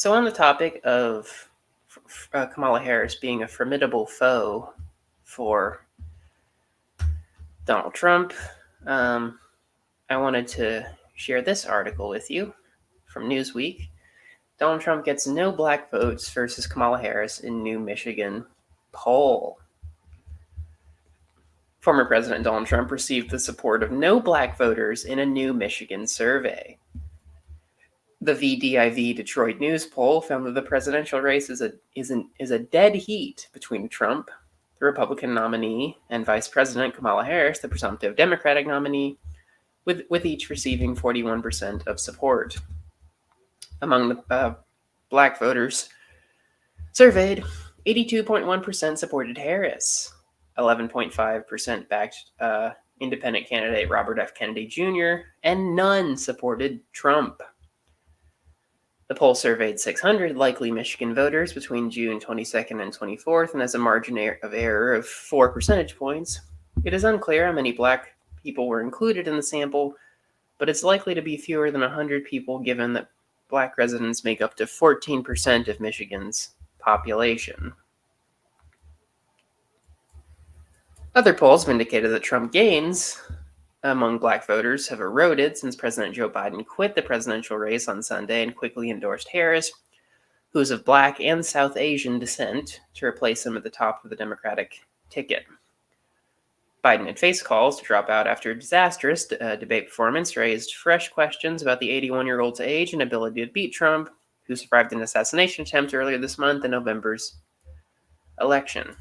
So, on the topic of Kamala Harris being a formidable foe for Donald Trump, um, I wanted to share this article with you from Newsweek. Donald Trump gets no black votes versus Kamala Harris in new Michigan poll. Former President Donald Trump received the support of no black voters in a new Michigan survey. The VDIV Detroit News poll found that the presidential race is a dead heat between Trump, the Republican nominee, and Vice President Kamala Harris, the presumptive Democratic nominee, with each receiving 41% of support. Among the black voters surveyed, 82.1% supported Harris, 11.5% backed independent candidate Robert F. Kennedy Jr., and none supported Trump. The poll surveyed 600 likely Michigan voters between June 22nd and 24th, and has a margin of error of 4 percentage points. It is unclear how many black people were included in the sample, but it's likely to be fewer than 100 people given that black residents make up to 14% of Michigan's population. Other polls have indicated that Trump gains among black voters have eroded since President Joe Biden quit the presidential race on Sunday and quickly endorsed Harris, who is of black and South Asian descent, to replace him at the top of the Democratic ticket. Biden had faced calls to drop out after a disastrous debate performance raised fresh questions about the 81-year-old's age and ability to beat Trump, who survived an assassination attempt earlier this month in November's election.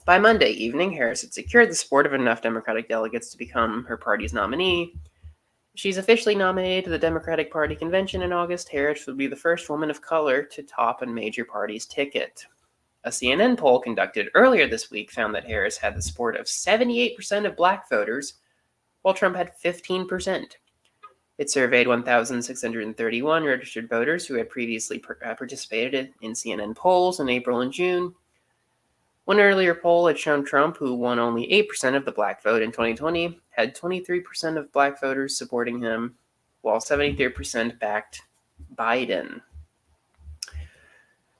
By Monday evening, Harris had secured the support of enough Democratic delegates to become her party's nominee. She's officially nominated to the Democratic Party convention in August. Harris would be the first woman of color to top a major party's ticket. A CNN poll conducted earlier this week found that Harris had the support of 78% of black voters, while Trump had 15%. It surveyed 1,631 registered voters who had previously participated in CNN polls in April and June. One earlier poll had shown Trump, who won only 8% of the black vote in 2020, had 23% of black voters supporting him, while 73% backed Biden.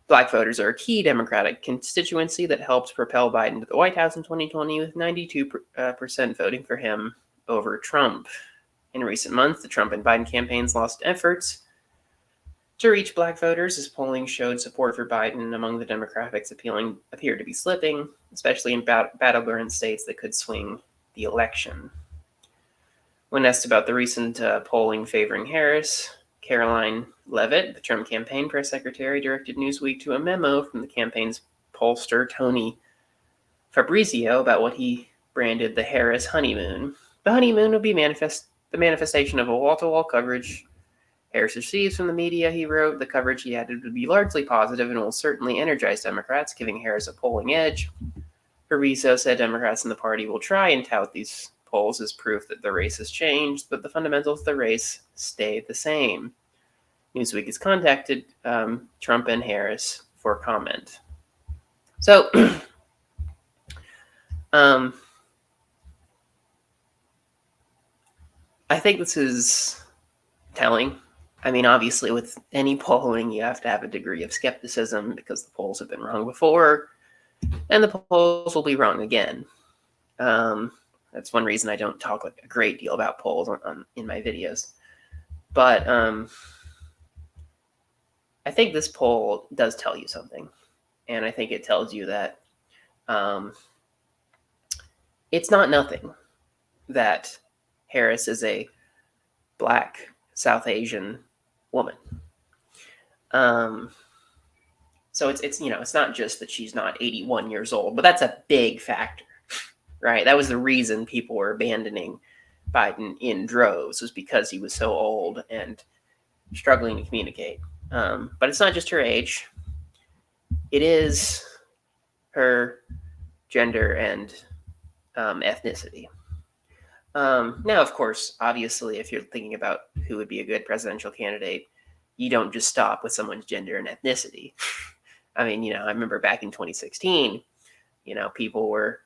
Black voters are a key Democratic constituency that helped propel Biden to the White House in 2020, with 92% voting for him over Trump. In recent months, the Trump and Biden campaigns lost efforts to reach black voters, as polling showed support for Biden among the Democrats appeared to be slipping, especially in battleground states that could swing the election. When asked about the recent polling favoring Harris, Caroline Leavitt, the Trump campaign press secretary, directed Newsweek to a memo from the campaign's pollster Tony Fabrizio about what he branded the Harris honeymoon. The honeymoon would be the manifestation of a wall-to-wall coverage Harris receives from the media, he wrote. The coverage he added would be largely positive and will certainly energize Democrats, giving Harris a polling edge. Fabrizio said Democrats in the party will try and tout these polls as proof that the race has changed, but the fundamentals of the race stay the same. Newsweek has contacted Trump and Harris for comment. So, I think this is telling. I mean, obviously, with any polling, you have to have a degree of skepticism because the polls have been wrong before, and the polls will be wrong again. That's one reason I don't talk a great deal about polls in my videos. But I think this poll does tell you something, and I think it tells you that it's not nothing that Harris is a black South Asian woman. So it's not just that she's not 81 years old, but that's a big factor, right? That was the reason people were abandoning Biden in droves, was because he was so old and struggling to communicate. But it's not just her age. It is her gender and ethnicity. Now, of course, obviously, if you're thinking about who would be a good presidential candidate, you don't just stop with someone's gender and ethnicity. I mean, I remember back in 2016, people were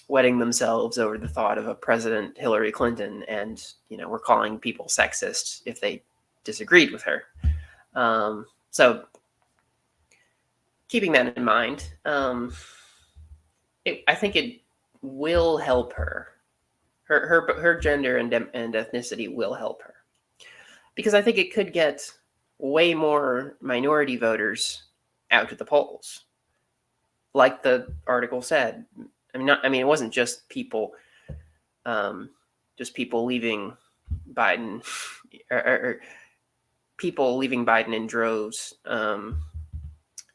wetting themselves over the thought of a President Hillary Clinton, and, were calling people sexist if they disagreed with her. So keeping that in mind, I think it will help her. Her gender and ethnicity will help her, because I think it could get way more minority voters out to the polls. Like the article said, I mean, it wasn't just people, leaving Biden, or people leaving Biden in droves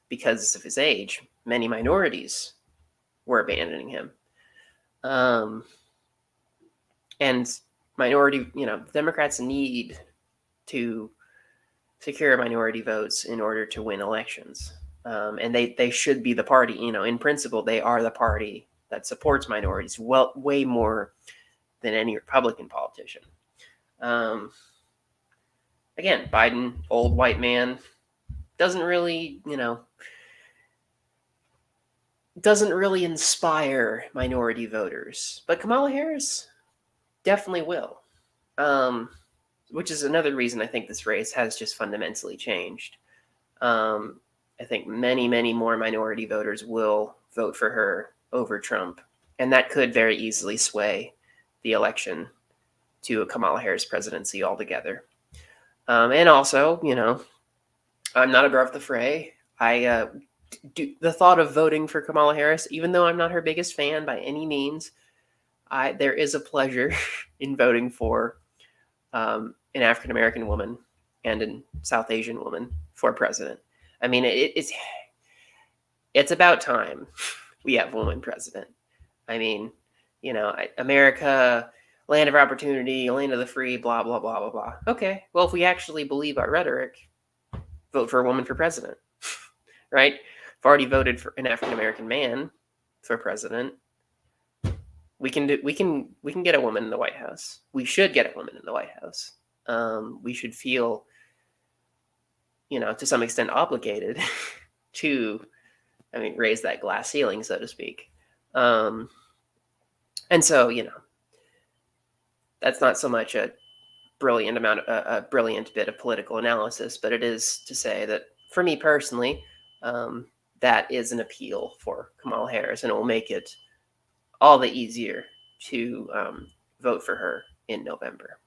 because of his age. Many minorities were abandoning him, and Democrats need to secure minority votes in order to win elections. And they should be the party, in principle, they are the party that supports minorities way more than any Republican politician. Again, Biden, old white man, doesn't really inspire minority voters, but Kamala Harris definitely will. Which is another reason I think this race has just fundamentally changed. I think many, many more minority voters will vote for her over Trump, and that could very easily sway the election to a Kamala Harris presidency altogether. And also, I'm not above the fray. The thought of voting for Kamala Harris, even though I'm not her biggest fan by any means, there is a pleasure in voting for an African American woman and a South Asian woman for president. I mean, it's about time we have a woman president. I mean, America, land of opportunity, land of the free, blah, blah, blah, blah, blah. Okay, well, if we actually believe our rhetoric, vote for a woman for president, right? I've already voted for an African American man for president. We can get a woman in the White House. We should get a woman in the White House. We should feel, to some extent obligated to, raise that glass ceiling, so to speak. And so, that's not so much a brilliant bit of political analysis, but it is to say that for me personally, that is an appeal for Kamala Harris, and it will make it all the easier to vote for her in November.